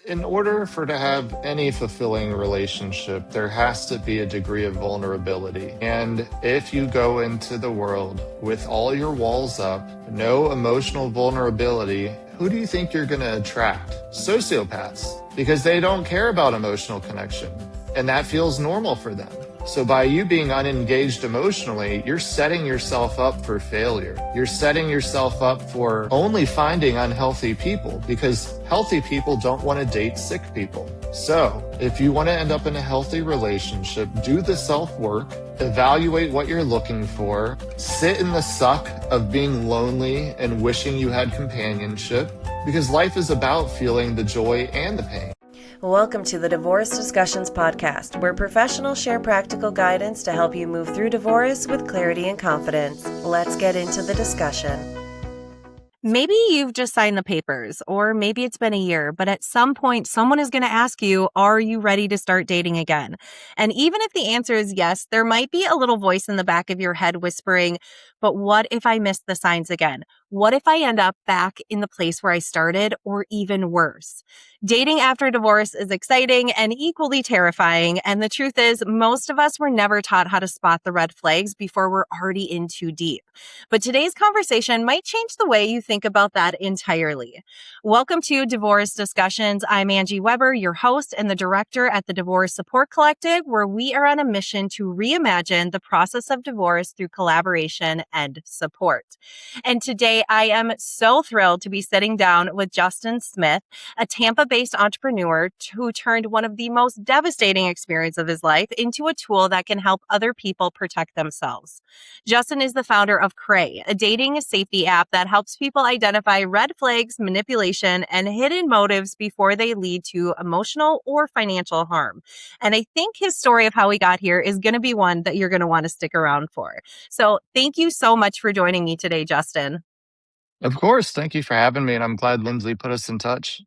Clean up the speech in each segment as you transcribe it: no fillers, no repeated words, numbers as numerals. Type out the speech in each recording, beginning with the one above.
In order for to have any fulfilling relationship, there has to be a degree of vulnerability. And if you go into the world with all your walls up, no emotional vulnerability, who do you think you're going to attract? Sociopaths, because they don't care about emotional connection. And that feels normal for them. So by you being unengaged emotionally, you're setting yourself up for failure. You're setting yourself up for only finding unhealthy people, because healthy people don't want to date sick people. So if you want to end up in a healthy relationship, do the self-work, evaluate what you're looking for, sit in the suck of being lonely and wishing you had companionship, because life is about feeling the joy and the pain. Welcome to the Divorce Discussions Podcast, where professionals share practical guidance to help you move through divorce with clarity and confidence. Let's get into the discussion. Maybe you've just signed the papers, or maybe it's been a year, but at some point, someone is going to ask you, are you ready to start dating again? And even if the answer is yes, there might be a little voice in the back of your head whispering, but what if I miss the signs again? What if I end up back in the place where I started, or even worse? Dating after divorce is exciting and equally terrifying. And the truth is, most of us were never taught how to spot the red flags before we're already in too deep. But today's conversation might change the way you think about that entirely. Welcome to Divorce Discussions. I'm Angie Weber, your host and the director at the Divorce Support Collective, where we are on a mission to reimagine the process of divorce through collaboration and support. And today, I am so thrilled to be sitting down with Justin Smith, a Tampa-based entrepreneur who turned one of the most devastating experiences of his life into a tool that can help other people protect themselves. Justin is the founder of Cray, a dating safety app that helps people identify red flags, manipulation, and hidden motives before they lead to emotional or financial harm. And I think his story of how he got here is going to be one that you're going to want to stick around for. So thank you so much for joining me today, Justin. Of course. Thank you for having me. And I'm glad Lindsay put us in touch.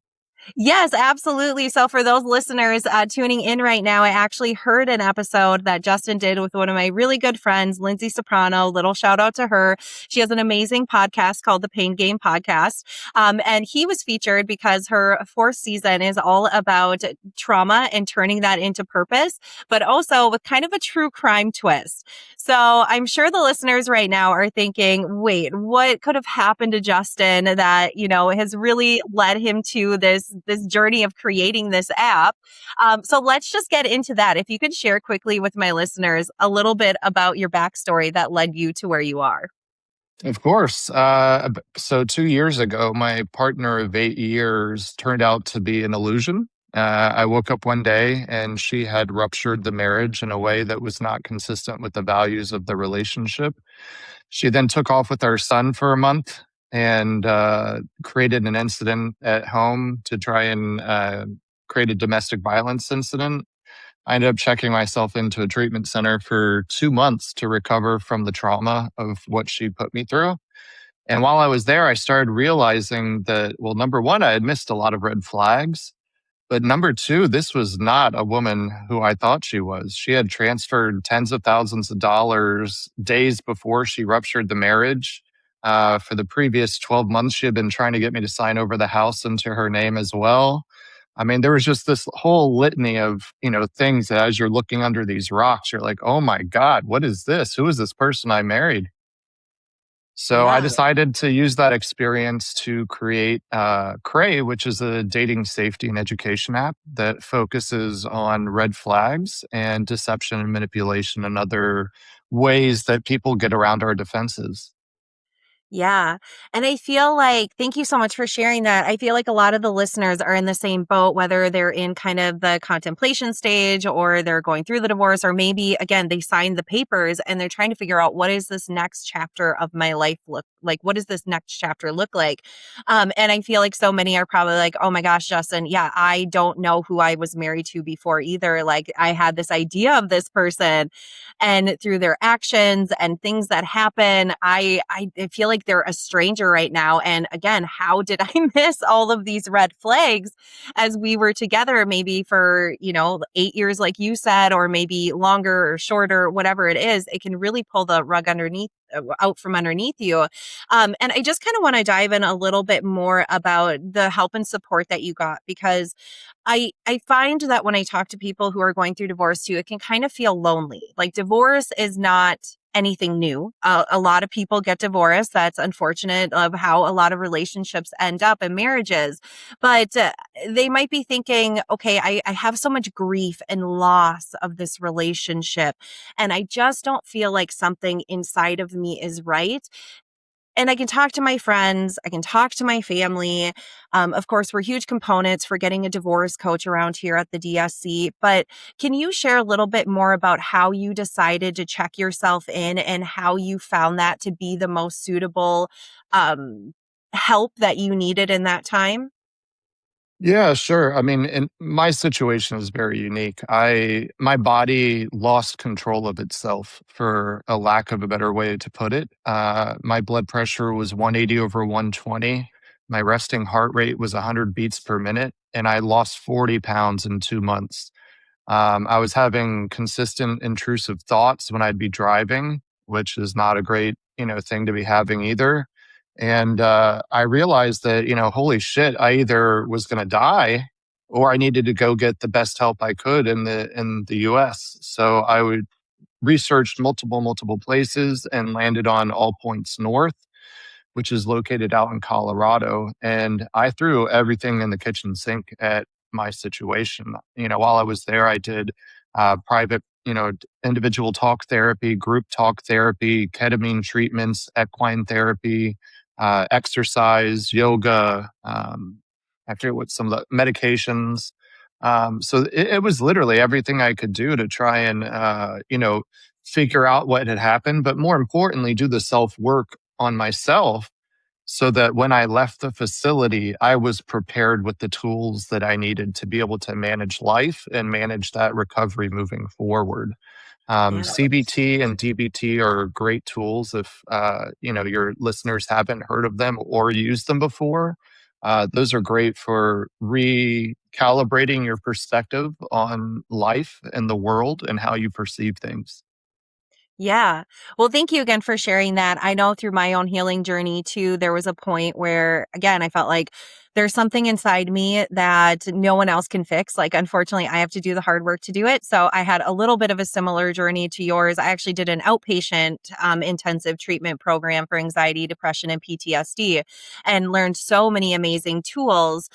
Yes, absolutely. So for those listeners tuning in right now, I actually heard an episode that Justin did with one of my really good friends, Lindsay Soprano. Little shout out to her. She has an amazing podcast called the Pain Game Podcast. And he was featured because her fourth season is all about trauma and turning that into purpose, but also with kind of a true crime twist. So I'm sure the listeners right now are thinking, wait, what could have happened to Justin that, has really led him to this journey of creating this app? So let's just get into that. If you could share quickly with my listeners a little bit about your backstory that led you to where you are. Of course. So 2 years ago, my partner of 8 years turned out to be an illusion. I woke up one day and she had ruptured the marriage in a way that was not consistent with the values of the relationship. She then took off with our son for a month and created an incident at home to try and create a domestic violence incident. I ended up checking myself into a treatment center for 2 months to recover from the trauma of what she put me through. And while I was there, I started realizing that, well, number one, I had missed a lot of red flags. But number two, this was not a woman who I thought she was. She had transferred tens of thousands of dollars days before she ruptured the marriage. For the previous 12 months, she had been trying to get me to sign over the house into her name as well. I mean, there was just this whole litany of, things that as you're looking under these rocks, you're like, oh my God, what is this? Who is this person I married? So I decided to use that experience to create Cray, which is a dating safety and education app that focuses on red flags and deception and manipulation and other ways that people get around our defenses. Yeah. And I feel like, thank you so much for sharing that. I feel like a lot of the listeners are in the same boat, whether they're in kind of the contemplation stage or they're going through the divorce, or maybe, again, they signed the papers and they're trying to figure out what is this next chapter of my life look like? What does this next chapter look like? And I feel like so many are probably like, oh my gosh, Justin, yeah, I don't know who I was married to before either. Like I had this idea of this person, and through their actions and things that happen, I feel like like they're a stranger right now. And again, how did I miss all of these red flags as we were together, maybe for, 8 years, like you said, or maybe longer or shorter, whatever it is, it can really pull the rug underneath out from underneath you. And I just kind of want to dive in a little bit more about the help and support that you got, because I find that when I talk to people who are going through divorce too, it can kind of feel lonely. Like divorce is not anything new. A lot of people get divorced. That's unfortunate of how a lot of relationships end up in marriages. But they might be thinking, okay, I have so much grief and loss of this relationship, and I just don't feel like something inside of me is right. And I can talk to my friends, I can talk to my family. Of course, we're huge components for getting a divorce coach around here at the DSC. But can you share a little bit more about how you decided to check yourself in and how you found that to be the most suitable um, help that you needed in that time? Yeah, sure. I mean, and my situation is very unique. My body lost control of itself, for a lack of a better way to put it. My blood pressure was 180 over 120. My resting heart rate was 100 beats per minute, and I lost 40 pounds in 2 months. I was having consistent intrusive thoughts when I'd be driving, which is not a great, thing to be having either. And I realized that, holy shit, I either was going to die or I needed to go get the best help I could in the US. So I would researched multiple places and landed on All Points North, which is located out in Colorado. And I threw everything in the kitchen sink at my situation. While I was there, I did private, individual talk therapy, group talk therapy, ketamine treatments, equine therapy, exercise, yoga. I forget what some of the medications. So it was literally everything I could do to try and, figure out what had happened, but more importantly, do the self work on myself so that when I left the facility, I was prepared with the tools that I needed to be able to manage life and manage that recovery moving forward. Yeah. CBT and DBT are great tools if your listeners haven't heard of them or used them before. Those are great for recalibrating your perspective on life and the world and how you perceive things. Yeah. Well, thank you again for sharing that. I know through my own healing journey too, there was a point where, again, I felt like there's something inside me that no one else can fix. Like, unfortunately, I have to do the hard work to do it. So I had a little bit of a similar journey to yours. I actually did an outpatient intensive treatment program for anxiety, depression, and PTSD, and learned so many amazing tools.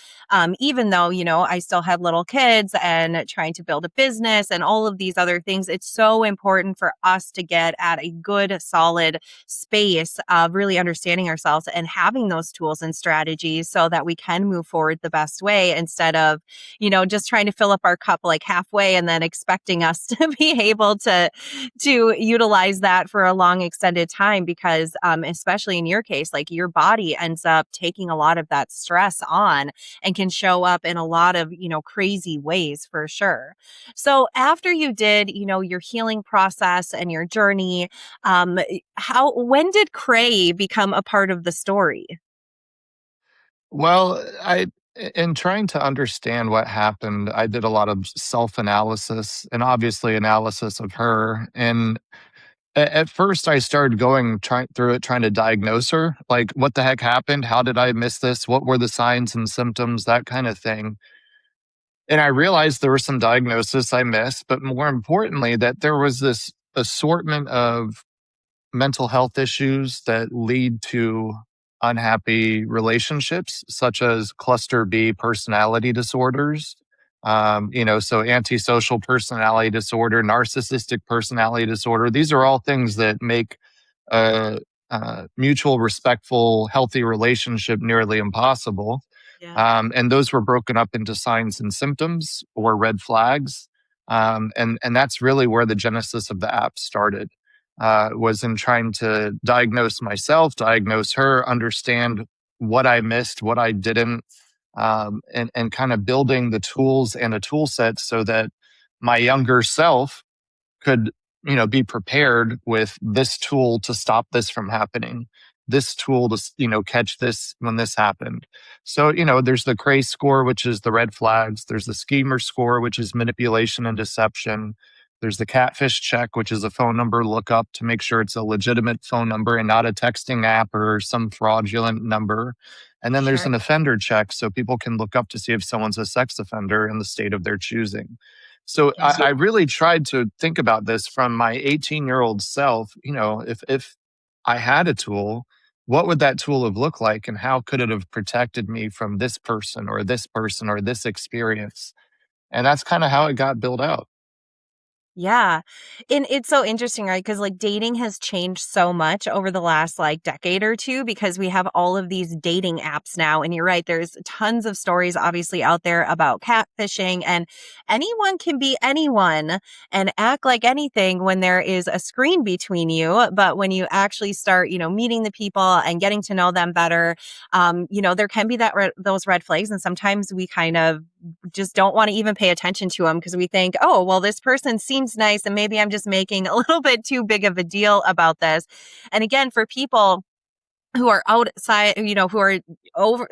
Even though, I still had little kids and trying to build a business and all of these other things, it's so important for us to get at a good, solid space of really understanding ourselves and having those tools and strategies so that we can move forward the best way instead of, just trying to fill up our cup like halfway and then expecting us to be able to utilize that for a long extended time because especially in your case, like your body ends up taking a lot of that stress on and can show up in a lot of, crazy ways for sure. So after you did, your healing process and your journey, when did Cray become a part of the story? Well, in trying to understand what happened, I did a lot of self analysis and obviously analysis of her. And at first, I started trying through it, trying to diagnose her. Like, what the heck happened? How did I miss this? What were the signs and symptoms? That kind of thing. And I realized there was some diagnosis I missed, but more importantly, that there was this assortment of mental health issues that lead to unhappy relationships, such as cluster B personality disorders. So antisocial personality disorder, narcissistic personality disorder. These are all things that make a, mutual, respectful, healthy relationship nearly impossible. Yeah. And those were broken up into signs and symptoms or red flags. And that's really where the genesis of the app started. Was in trying to diagnose myself, diagnose her, understand what I missed, what I didn't, and kind of building the tools and a tool set so that my younger self could, be prepared with this tool to stop this from happening. this tool to, catch this when this happened. So, there's the Cray score, which is the red flags. There's the schemer score, which is manipulation and deception. There's the catfish check, which is a phone number lookup to make sure it's a legitimate phone number and not a texting app or some fraudulent number. And then there's Sure. an offender check, so people can look up to see if someone's a sex offender in the state of their choosing. So Yeah. I really tried to think about this from my 18-year-old self. If I had a tool, what would that tool have looked like, and how could it have protected me from this person or this person or this experience? And that's kind of how it got built out. Yeah. And it's so interesting, right? Because like dating has changed so much over the last like decade or two because we have all of these dating apps now. And you're right, there's tons of stories obviously out there about catfishing, and anyone can be anyone and act like anything when there is a screen between you. But when you actually start, meeting the people and getting to know them better, there can be those red flags. And sometimes we kind of just don't want to even pay attention to them because we think, oh, well, this person seems nice and maybe I'm just making a little bit too big of a deal about this. And again, for people who are outside, who are over,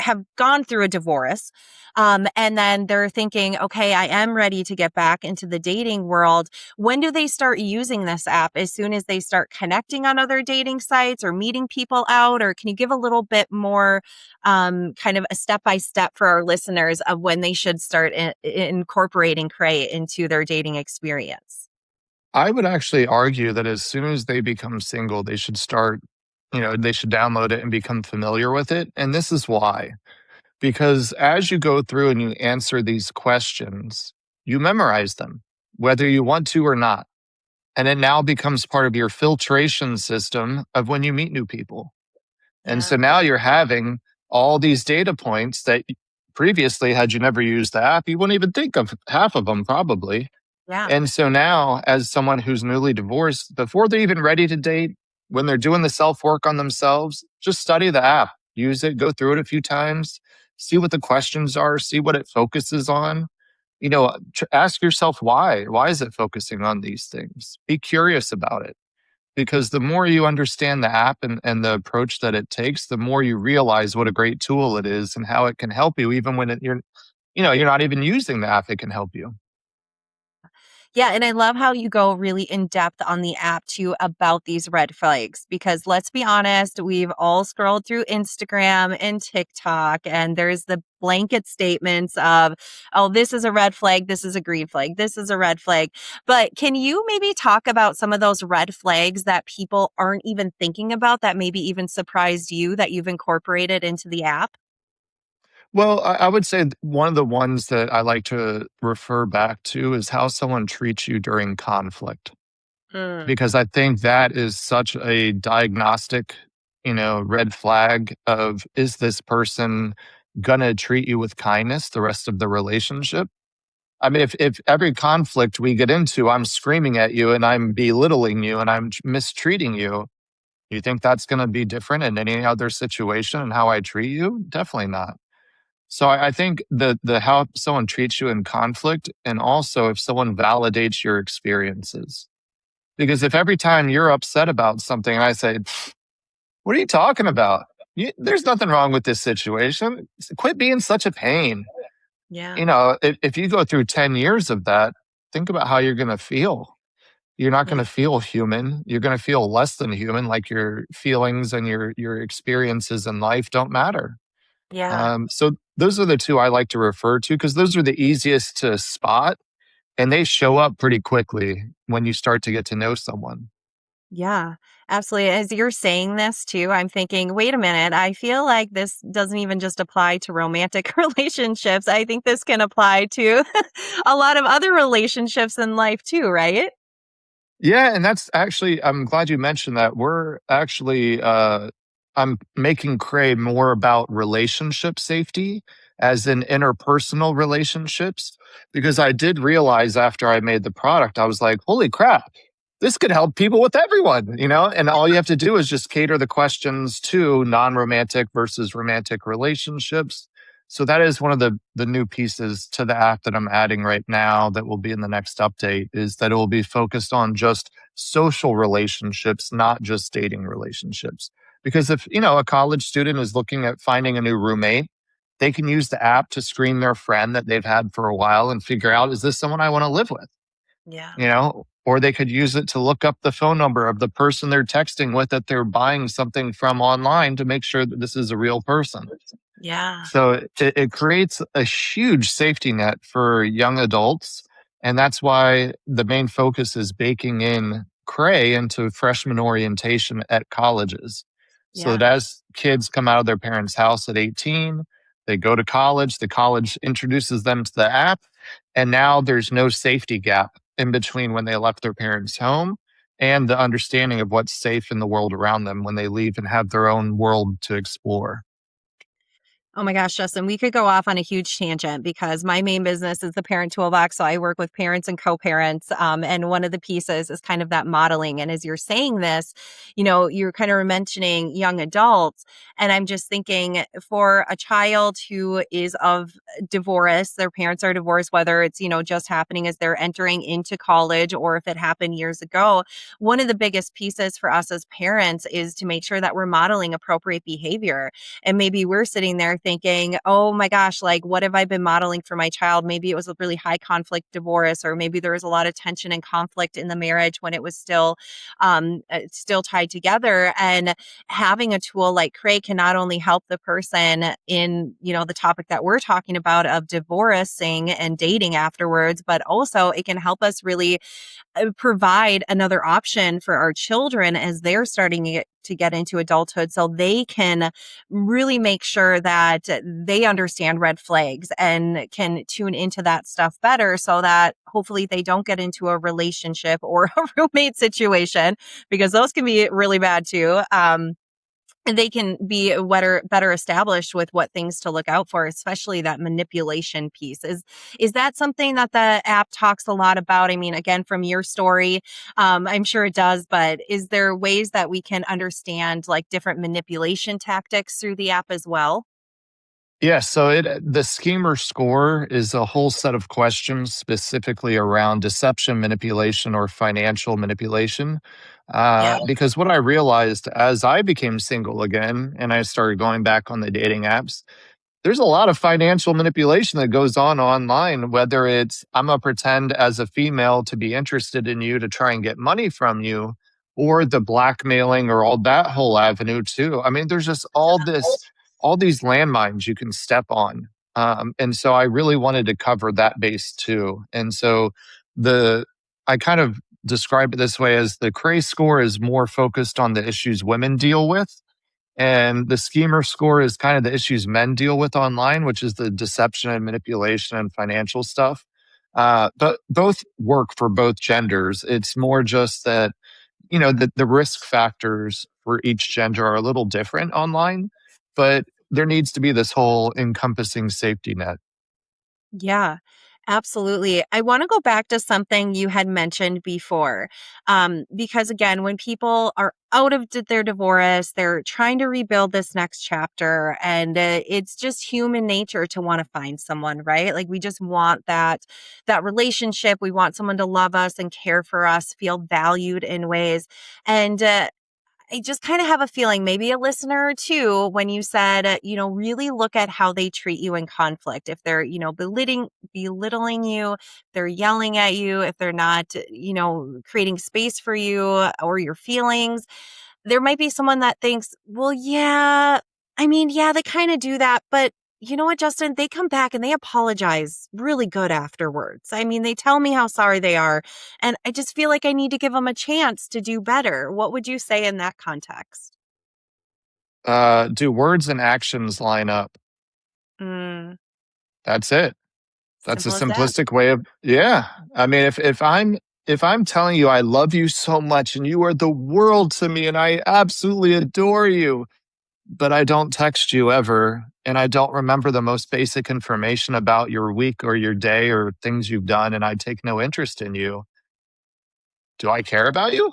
have gone through a divorce, and then they're thinking, okay, I am ready to get back into the dating world. When do they start using this app? As soon as they start connecting on other dating sites or meeting people out? Or can you give a little bit more kind of a step-by-step for our listeners of when they should start incorporating Cray into their dating experience? I would actually argue that as soon as they become single, they should start, they should download it and become familiar with it. And this is why. Because as you go through and you answer these questions, you memorize them, whether you want to or not. And it now becomes part of your filtration system of when you meet new people. And Yeah. so now you're having all these data points that previously, had you never used the app, you wouldn't even think of half of them probably. Yeah. And so now, as someone who's newly divorced, before they're even ready to date, when they're doing the self work on themselves, just study the app, use it, go through it a few times, see what the questions are, see what it focuses on. Ask yourself why. Why is it focusing on these things? Be curious about it. Because the more you understand the app and the approach that it takes, the more you realize what a great tool it is and how it can help you, even when you're not even using the app, it can help you. Yeah, and I love how you go really in depth on the app too about these red flags because let's be honest, we've all scrolled through Instagram and TikTok and there's the blanket statements of, oh, this is a red flag, this is a green flag, this is a red flag. But can you maybe talk about some of those red flags that people aren't even thinking about that maybe even surprised you that you've incorporated into the app? Well, I would say one of the ones that I like to refer back to is how someone treats you during conflict, Mm, because I think that is such a diagnostic, red flag of, is this person gonna treat you with kindness the rest of the relationship? I mean, if every conflict we get into, I'm screaming at you and I'm belittling you and I'm mistreating you, you think that's gonna be different in any other situation and how I treat you? Definitely not. So I think the how someone treats you in conflict, and also if someone validates your experiences. Because if every time you're upset about something and I say, "Pfft, what are you talking about? There's nothing wrong with this situation. Quit being such a pain." yeah. If you go through 10 years of that, think about how you're going to feel. You're not going Yeah. to feel human. You're going to feel less than human, like your feelings and your experiences in life don't matter. Yeah. So those are the two I like to refer to because those are the easiest to spot, and they show up pretty quickly when you start to get to know someone. Yeah, absolutely. As you're saying this too, I'm thinking, wait a minute, I feel like this doesn't even just apply to romantic relationships. I think this can apply to a lot of other relationships in life too, right? Yeah, and that's actually, I'm glad you mentioned that. We're actually I'm making Cray more about relationship safety, as in interpersonal relationships, because I did realize after I made the product, I was like, holy crap, this could help people with everyone, and all you have to do is just cater the questions to non-romantic versus romantic relationships. So that is one of the new pieces to the app that I'm adding right now that will be in the next update, is that it will be focused on just social relationships, not just dating relationships. Because if, a college student is looking at finding a new roommate, they can use the app to screen their friend that they've had for a while and figure out, is this someone I want to live with? Yeah. Or they could use it to look up the phone number of the person they're texting with that they're buying something from online to make sure that this is a real person. Yeah. So it creates a huge safety net for young adults. And that's why the main focus is baking in Cray into freshman orientation at colleges. So that Yeah. as kids come out of their parents' house at 18, they go to college, the college introduces them to the app, and now there's no safety gap in between when they left their parents' home and the understanding of what's safe in the world around them when they leave and have their own world to explore. Oh my gosh, Justin, we could go off on a huge tangent because my main business is the Parent Toolbox. So I work with parents and co-parents. And one of the pieces is kind of that modeling. And as you're saying this, you're kind of mentioning young adults. And I'm just thinking for a child who is of divorce, their parents are divorced, whether it's, just happening as they're entering into college or if it happened years ago, one of the biggest pieces for us as parents is to make sure that we're modeling appropriate behavior. And maybe we're sitting there thinking, oh my gosh, like what have I been modeling for my child? Maybe it was a really high conflict divorce, or maybe there was a lot of tension and conflict in the marriage when it was still tied together. And having a tool like Cray can not only help the person in, the topic that we're talking about of divorcing and dating afterwards, but also it can help us really provide another option for our children as they're starting to get into adulthood so they can really make sure that they understand red flags and can tune into that stuff better so that hopefully they don't get into a relationship or a roommate situation because those can be really bad too. And they can be better established with what things to look out for, especially that manipulation piece. Is that something that the app talks a lot about? I mean, again, from your story, I'm sure it does, but is there ways that we can understand like different manipulation tactics through the app as well? Yeah, so the schemer score is a whole set of questions specifically around deception, manipulation, or financial manipulation. Yeah. Because what I realized as I became single again and I started going back on the dating apps, there's a lot of financial manipulation that goes on online, whether it's I'm going to pretend as a female to be interested in you to try and get money from you, or the blackmailing or all that whole avenue too. I mean, there's just all these landmines you can step on. And so I really wanted to cover that base too. And so the, I kind of describe it this way as the Cray score is more focused on the issues women deal with, and the schemer score is kind of the issues men deal with online, which is the deception and manipulation and financial stuff. But both work for both genders. It's more just that, the risk factors for each gender are a little different online, but there needs to be this whole encompassing safety net. Yeah, absolutely. I want to go back to something you had mentioned before. Because again, when people are out of their divorce, they're trying to rebuild this next chapter, and it's just human nature to want to find someone, right? Like we just want that relationship. We want someone to love us and care for us, feel valued in ways. And I just kind of have a feeling, maybe a listener or two, when you said, really look at how they treat you in conflict. If they're, belittling you, they're yelling at you, if they're not, creating space for you or your feelings, there might be someone that thinks, well, yeah, I mean, yeah, they kind of do that, but you know what, Justin? They come back and they apologize really good afterwards. I mean, they tell me how sorry they are. And I just feel like I need to give them a chance to do better. What would you say in that context? Do words and actions line up? Mm, That's it. That's a simple as that. simplistic way of, yeah. I mean, if I'm telling you I love you so much and you are the world to me and I absolutely adore you, but I don't text you ever and I don't remember the most basic information about your week or your day or things you've done and I take no interest in you, do I care about you?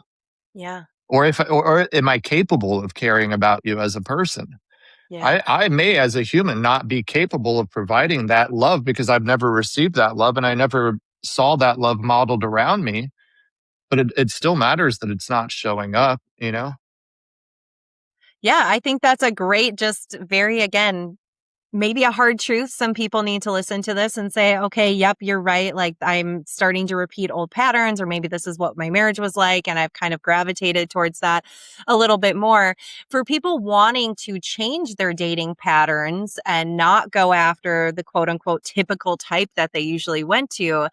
Yeah. Or or am I capable of caring about you as a person? Yeah. I may, as a human, not be capable of providing that love because I've never received that love and I never saw that love modeled around me. But it still matters that it's not showing up, you know? Yeah, I think that's a great, just very, again, maybe a hard truth. Some people need to listen to this and say, okay, yep, you're right. Like I'm starting to repeat old patterns, or maybe this is what my marriage was like. And I've kind of gravitated towards that a little bit more. For people wanting to change their dating patterns and not go after the quote unquote typical type that they usually went to,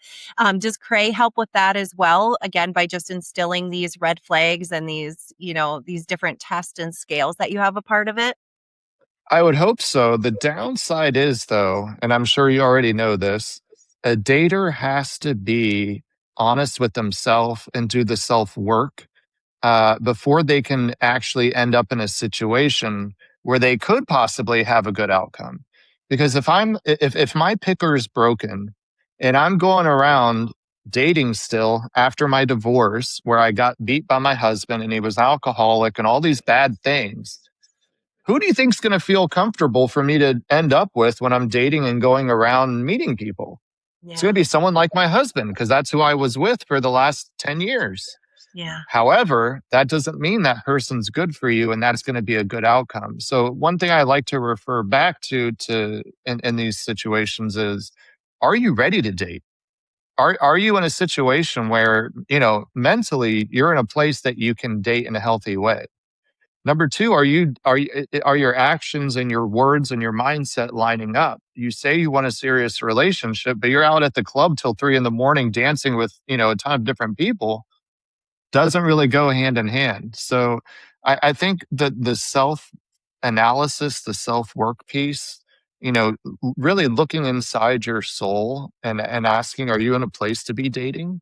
does Cray help with that as well? Again, by just instilling these red flags and these, these different tests and scales that you have a part of it? I would hope so. The downside is, though, and I'm sure you already know this, a dater has to be honest with themselves and do the self work before they can actually end up in a situation where they could possibly have a good outcome. Because if my picker is broken and I'm going around dating still after my divorce, where I got beat by my husband and he was alcoholic and all these bad things, who do you think's going to feel comfortable for me to end up with when I'm dating and going around meeting people? It's going Yeah. to be someone like my husband because that's who I was with for the last 10 years. Yeah. However, that doesn't mean that person's good for you and that's going to be a good outcome. So one thing I like to refer back to in these situations is, are you ready to date? Are you in a situation where, mentally you're in a place that you can date in a healthy way? Number two, are your actions and your words and your mindset lining up? You say you want a serious relationship, but you're out at the club till 3 in the morning dancing with, a ton of different people. Doesn't really go hand in hand. So I think that the self analysis, the self work piece, really looking inside your soul and asking, are you in a place to be dating?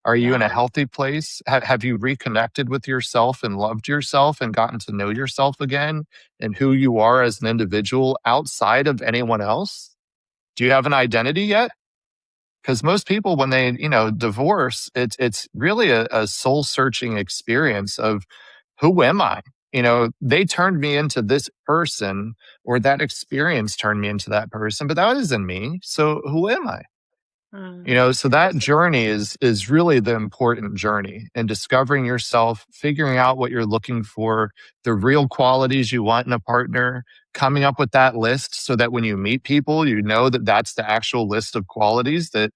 Are you in Yeah. a healthy place? Have you reconnected with yourself and loved yourself and gotten to know yourself again and who you are as an individual outside of anyone else? Do you have an identity yet? Because most people, when they, divorce, it's really a soul searching experience of who am I? They turned me into this person, or that experience turned me into that person, but that isn't me. So who am I? Mm. So that journey is really the important journey, and discovering yourself, figuring out what you're looking for, the real qualities you want in a partner, coming up with that list so that when you meet people, you know that that's the actual list of qualities that,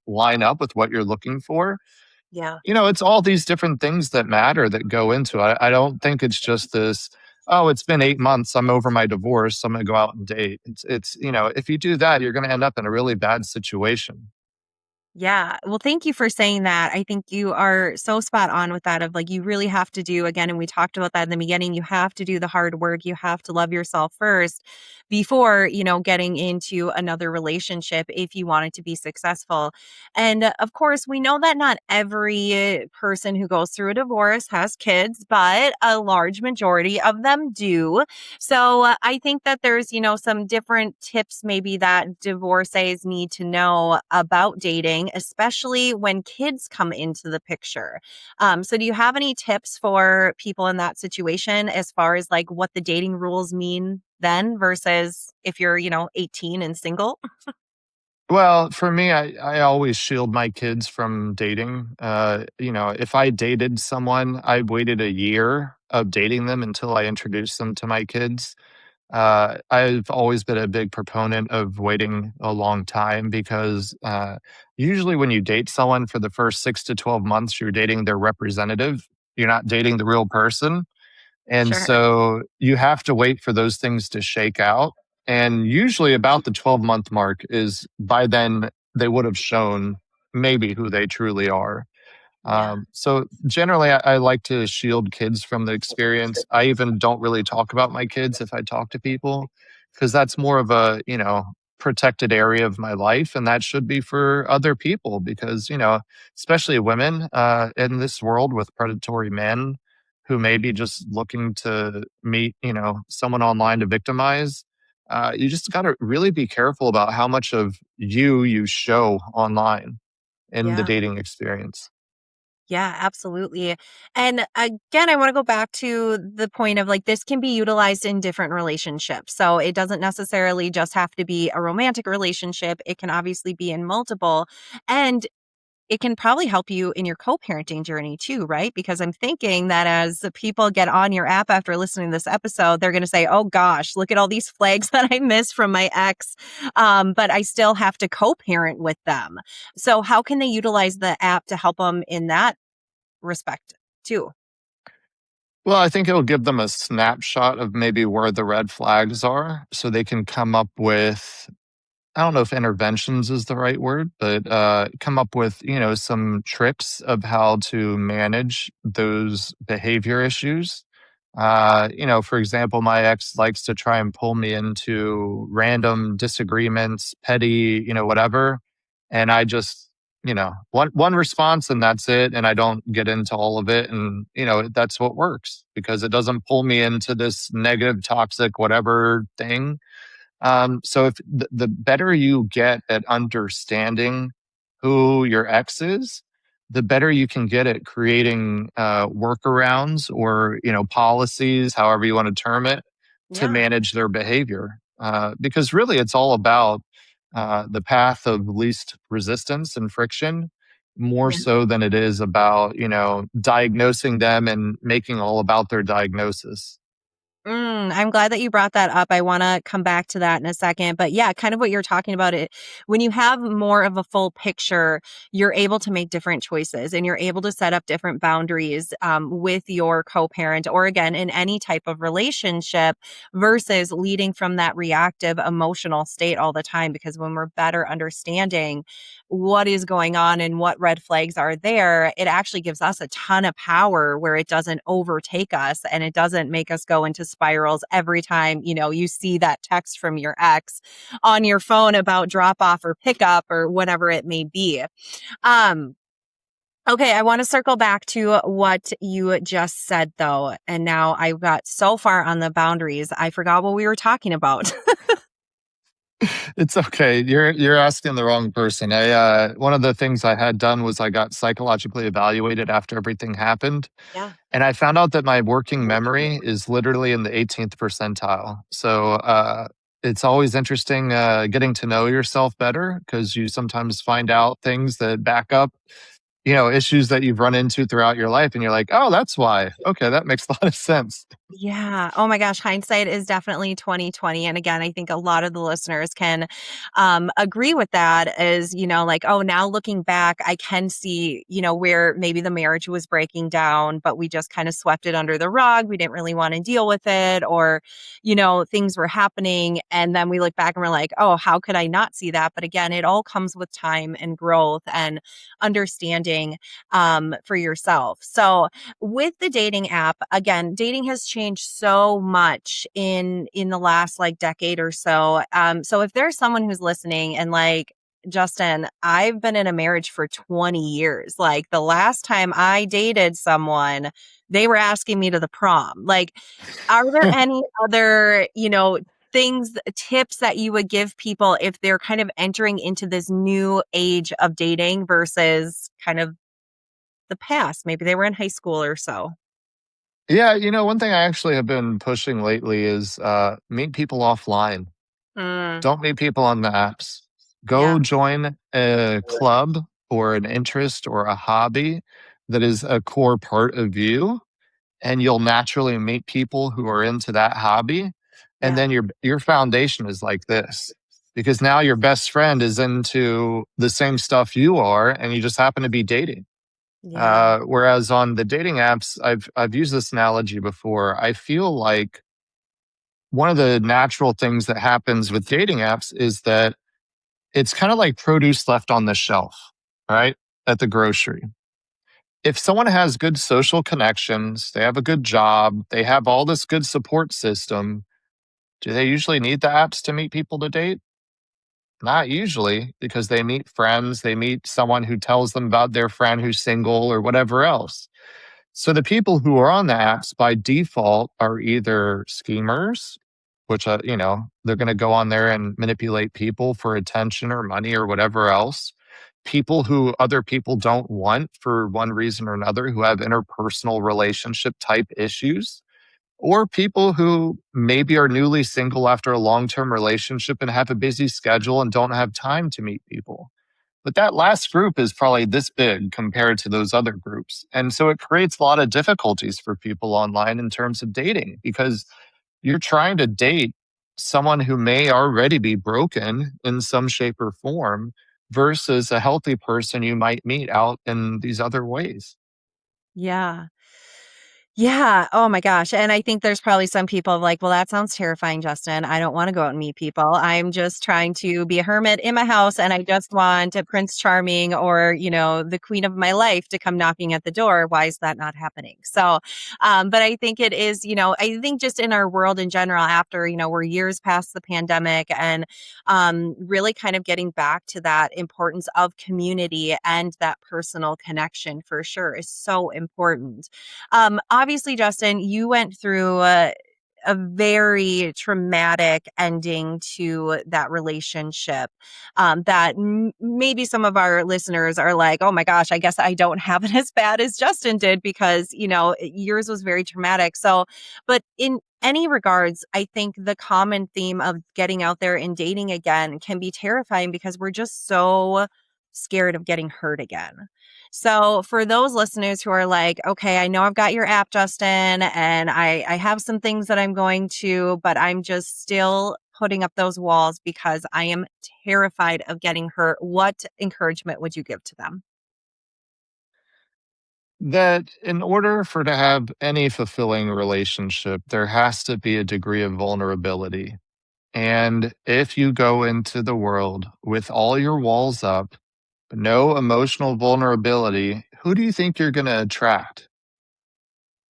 line up with what you're looking for. Yeah. It's all these different things that matter that go into it. I don't think it's just this, oh, it's been 8 months, I'm over my divorce, I'm going to go out and date. If you do that, you're going to end up in a really bad situation. Yeah. Well, thank you for saying that. I think you are so spot on with that of like you really have to do again, and we talked about that in the beginning, you have to do the hard work. You have to love yourself first before, getting into another relationship if you want it to be successful. And of course, we know that not every person who goes through a divorce has kids, but a large majority of them do. So I think that there's, some different tips maybe that divorcees need to know about dating, especially when kids come into the picture. So do you have any tips for people in that situation as far as like what the dating rules mean then versus if you're, 18 and single? Well, for me, I always shield my kids from dating. If I dated someone, I waited a year of dating them until I introduced them to my kids. I've always been a big proponent of waiting a long time because usually when you date someone for the first 6 to 12 months, you're dating their representative. You're not dating the real person. And Sure. so you have to wait for those things to shake out. And usually about the 12-month mark is by then they would have shown maybe who they truly are. Yeah. So generally, I like to shield kids from the experience. I even don't really talk about my kids if I talk to people, because that's more of a, protected area of my life. And that should be for other people because, especially women in this world with predatory men who may be just looking to meet, someone online to victimize. You just got to really be careful about how much of you show online in the Yeah. dating experience. Yeah, absolutely. And again, I want to go back to the point of like this can be utilized in different relationships. So it doesn't necessarily just have to be a romantic relationship. It can obviously be in multiple. And it can probably help you in your co-parenting journey too, right? Because I'm thinking that as the people get on your app after listening to this episode, they're going to say, oh gosh, look at all these flags that I missed from my ex. But I still have to co-parent with them. So how can they utilize the app to help them in that respect too? Well, I think it'll give them a snapshot of maybe where the red flags are so they can come up with, I don't know if interventions is the right word, but come up with, some tricks of how to manage those behavior issues. For example, my ex likes to try and pull me into random disagreements, petty, whatever. And I just, one response and that's it. And I don't get into all of it. And, that's what works because it doesn't pull me into this negative, toxic, whatever thing. So if the better you get at understanding who your ex is, the better you can get at creating workarounds or policies, however you want to term it, to Yeah. manage their behavior. Because really, it's all about the path of least resistance and friction, more Yeah. so than it is about diagnosing them and making all about their diagnosis. I'm glad that you brought that up. I want to come back to that in a second. But yeah, kind of what you're talking about it. When you have more of a full picture, you're able to make different choices and you're able to set up different boundaries with your co-parent or again, in any type of relationship versus leading from that reactive emotional state all the time. Because when we're better understanding what is going on and what red flags are there, it actually gives us a ton of power where it doesn't overtake us and it doesn't make us go into spirals every time, you see that text from your ex on your phone about drop off or pickup or whatever it may be. Um, okay, I want to circle back to what you just said though. And now I got so far on the boundaries, I forgot what we were talking about. It's okay. You're asking the wrong person. I one of the things I had done was I got psychologically evaluated after everything happened, Yeah. and I found out that my working memory is literally in the 18th percentile. So it's always interesting getting to know yourself better because you sometimes find out things that back up, issues that you've run into throughout your life, and you're like, oh, that's why. Okay, that makes a lot of sense. Yeah. Oh my gosh. Hindsight is definitely 2020. And again, I think a lot of the listeners can agree with that is, like, oh, now looking back, I can see, where maybe the marriage was breaking down, but we just kind of swept it under the rug. We didn't really want to deal with it or, things were happening. And then we look back and we're like, oh, how could I not see that? But again, it all comes with time and growth and understanding for yourself. So, with the dating app, again, dating has changed so much in the last like decade or so. So if there's someone who's listening and like, Justin, I've been in a marriage for 20 years. Like the last time I dated someone, they were asking me to the prom. Like, are there any other, things, tips that you would give people if they're kind of entering into this new age of dating versus kind of the past? Maybe they were in high school or so. Yeah, one thing I actually have been pushing lately is meet people offline. Mm, Don't meet people on the apps. yeah, Go join a club or an interest or a hobby that is a core part of you, and you'll naturally meet people who are into that hobby. And yeah, then your foundation is like this. Because now your best friend is into the same stuff you are, and you just happen to be dating. yeah, Whereas on the dating apps, I've used this analogy before. I feel like one of the natural things that happens with dating apps is that it's kind of like produce left on the shelf, right? At the grocery. If someone has good social connections, they have a good job, they have all this good support system, do they usually need the apps to meet people to date? Not usually, because they meet friends, they meet someone who tells them about their friend who's single or whatever else. So the people who are on the apps by default are either schemers, which they're going to go on there and manipulate people for attention or money or whatever else. People who other people don't want for one reason or another, who have interpersonal relationship type issues, or people who maybe are newly single after a long term relationship and have a busy schedule and don't have time to meet people. But that last group is probably this big compared to those other groups. And so it creates a lot of difficulties for people online in terms of dating because you're trying to date someone who may already be broken in some shape or form versus a healthy person you might meet out in these other ways. Yeah. Yeah. Oh my gosh. And I think there's probably some people like, well, that sounds terrifying, Justin. I don't want to go out and meet people. I'm just trying to be a hermit in my house and I just want a Prince Charming or, the queen of my life to come knocking at the door. Why is that not happening? So, but I think it is, I think just in our world in general, after, we're years past the pandemic and really kind of getting back to that importance of community and that personal connection for sure is so important. Obviously, Justin, you went through a very traumatic ending to that relationship. That maybe some of our listeners are like, "Oh my gosh, I guess I don't have it as bad as Justin did because yours was very traumatic." So, but in any regards, I think the common theme of getting out there and dating again can be terrifying because we're just so scared of getting hurt again. So for those listeners who are like, okay, I know I've got your app, Justin, and I have some things that I'm going to, but I'm just still putting up those walls because I am terrified of getting hurt. What encouragement would you give to them? That in order for to have any fulfilling relationship, there has to be a degree of vulnerability. And if you go into the world with all your walls up, no emotional vulnerability, who do you think you're going to attract?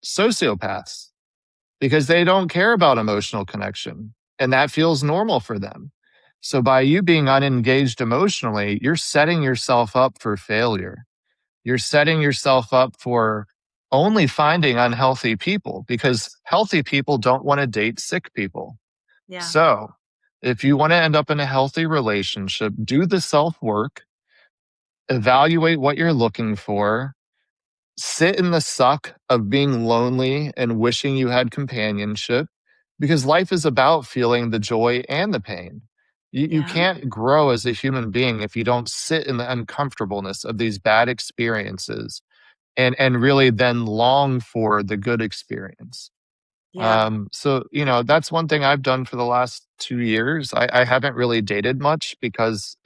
Sociopaths, because they don't care about emotional connection and that feels normal for them. So by you being unengaged emotionally, you're setting yourself up for failure. You're setting yourself up for only finding unhealthy people because healthy people don't want to date sick people. Yeah. So if you want to end up in a healthy relationship, do the self work, evaluate what you're looking for, sit in the suck of being lonely and wishing you had companionship because life is about feeling the joy and the pain. You Yeah. can't grow as a human being if you don't sit in the uncomfortableness of these bad experiences and really then long for the good experience. Yeah. So, that's one thing I've done for the last 2 years. I haven't really dated much because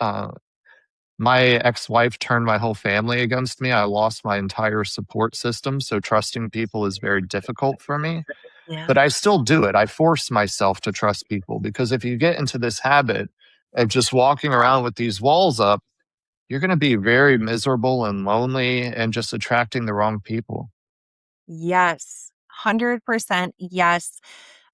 my ex-wife turned my whole family against me. I lost my entire support system. So trusting people is very difficult for me, Yeah. but I still do it. I force myself to trust people because if you get into this habit of just walking around with these walls up, you're going to be very miserable and lonely and just attracting the wrong people. Yes. 100% yes.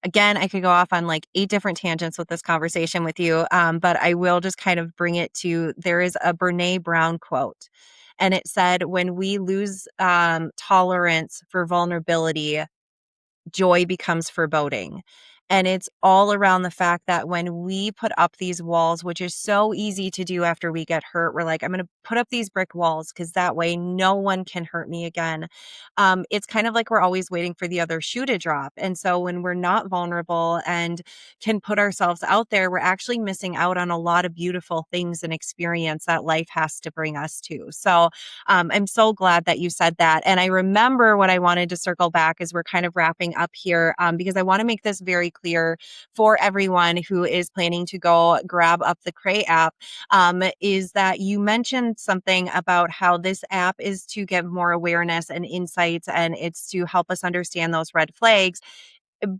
Again, I could go off on like 8 different tangents with this conversation with you, but I will just kind of bring it to there is a Brene Brown quote, and it said, when we lose tolerance for vulnerability, joy becomes foreboding. And it's all around the fact that when we put up these walls, which is so easy to do after we get hurt, we're like, I'm going to put up these brick walls because that way no one can hurt me again. It's kind of like we're always waiting for the other shoe to drop. And so when we're not vulnerable and can put ourselves out there, we're actually missing out on a lot of beautiful things and experience that life has to bring us to. So I'm so glad that you said that. And I remember what I wanted to circle back as we're kind of wrapping up here, because I want to make this very clear for everyone who is planning to go grab up the Cray app, is that you mentioned something about how this app is to give more awareness and insights, and it's to help us understand those red flags.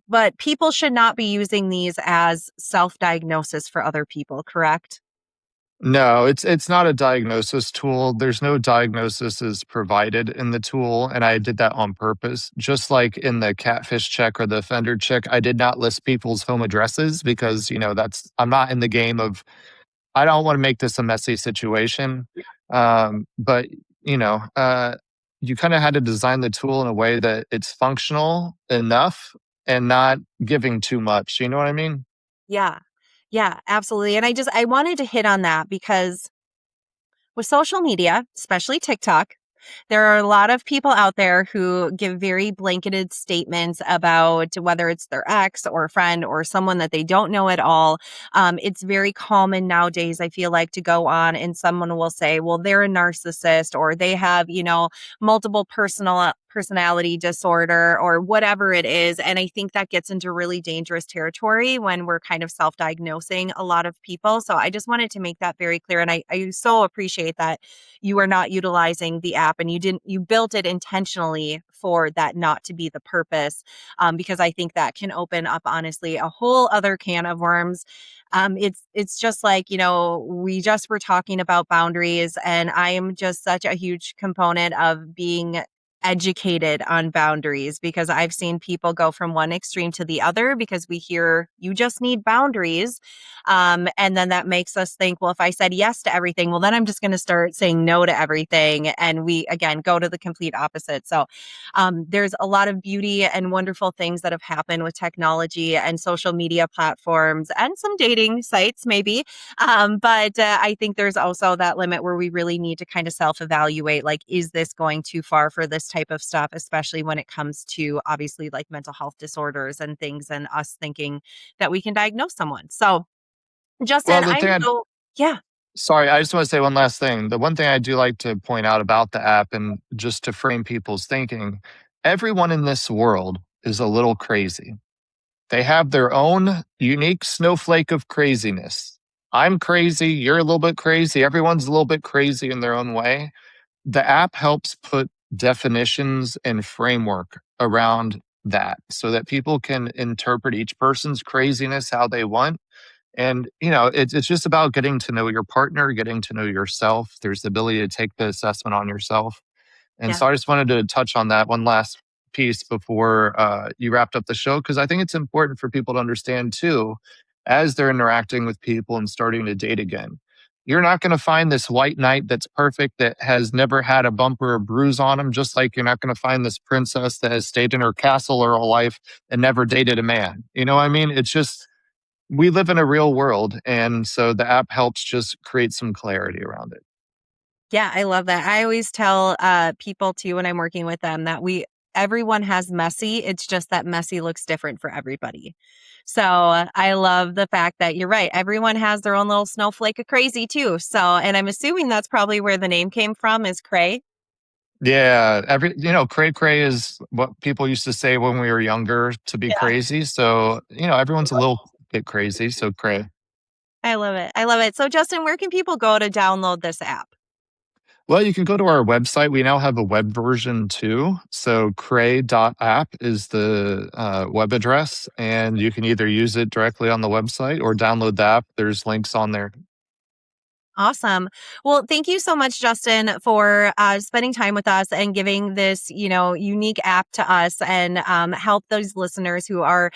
But people should not be using these as self-diagnosis for other people, correct? No, it's not a diagnosis tool. There's no diagnosis is provided in the tool, and I did that on purpose. Just like in the catfish check or the offender check, I did not list people's home addresses because, that's I'm not in the game of I don't want to make this a messy situation. But you kind of had to design the tool in a way that it's functional enough and not giving too much. You know what I mean? Yeah. Yeah, absolutely. And I wanted to hit on that because with social media, especially TikTok, There are a lot of people out there who give very blanketed statements about whether it's their ex or a friend or someone that they don't know at all. It's very common nowadays, I feel like, to go on and someone will say, well, they're a narcissist or they have, multiple personality disorder or whatever it is. And I think that gets into really dangerous territory when we're kind of self-diagnosing a lot of people. So I just wanted to make that very clear. And I so appreciate that you are not utilizing the app and you built it intentionally for that not to be the purpose, because I think that can open up, honestly, a whole other can of worms. It's just like, we just were talking about boundaries, and I am just such a huge component of being educated on boundaries, because I've seen people go from one extreme to the other because we hear you just need boundaries. And then that makes us think, well, if I said yes to everything, well, then I'm just going to start saying no to everything. And we, again, go to the complete opposite. So there's a lot of beauty and wonderful things that have happened with technology and social media platforms and some dating sites, maybe. But I think there's also that limit where we really need to kind of self-evaluate, like, is this going too far for this type of stuff, especially when it comes to obviously like mental health disorders and things, and us thinking that we can diagnose someone. So, Well, Justin, the I'm thing so, yeah, sorry, I just want to say one last thing. The one thing I do like to point out about the app, and just to frame people's thinking, everyone in this world is a little crazy. They have their own unique snowflake of craziness. I'm crazy. You're a little bit crazy. Everyone's a little bit crazy in their own way. The app helps put definitions and framework around that so that people can interpret each person's craziness how they want. And, it's just about getting to know your partner, getting to know yourself. There's the ability to take the assessment on yourself. And yeah. so I just wanted to touch on that one last piece before you wrapped up the show, because I think it's important for people to understand too, as they're interacting with people and starting to date again. You're not going to find this white knight that's perfect, that has never had a bump or a bruise on him, just like you're not going to find this princess that has stayed in her castle her whole life and never dated a man. You know what I mean? It's just, we live in a real world. And so the app helps just create some clarity around it. Yeah, I love that. I always tell people too when I'm working with them that everyone has messy. It's just that messy looks different for everybody. So I love the fact that you're right. Everyone has their own little snowflake of crazy too. So, and I'm assuming that's probably where the name came from, is Cray. Yeah, cray cray is what people used to say when we were younger to be Yeah. crazy. So, everyone's a little bit crazy. So cray. I love it. I love it. So, Justin, where can people go to download this app? Well, you can go to our website. We now have a web version too. So cray.app is the web address, and you can either use it directly on the website or download the app. There's links on there. Awesome. Well, thank you so much, Justin, for spending time with us and giving this, unique app to us, and help those listeners who are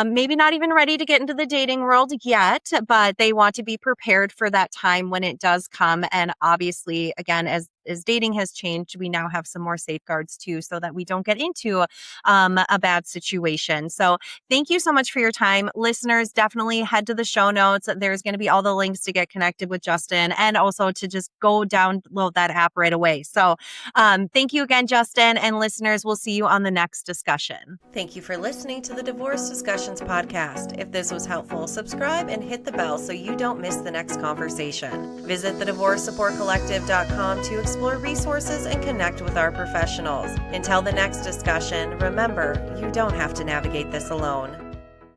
maybe not even ready to get into the dating world yet, but they want to be prepared for that time when it does come. And obviously, again, as dating has changed, we now have some more safeguards too, so that we don't get into a bad situation. So thank you so much for your time. Listeners, definitely head to the show notes. There's going to be all the links to get connected with Justin, and also to just go download that app right away. So thank you again, Justin, and listeners, we'll see you on the next discussion. Thank you for listening to the Divorce Discussions podcast. If this was helpful, subscribe and hit the bell so you don't miss the next conversation. Visit thedivorcesupportcollective.com to explore resources and connect with our professionals. Until the next discussion, remember, you don't have to navigate this alone.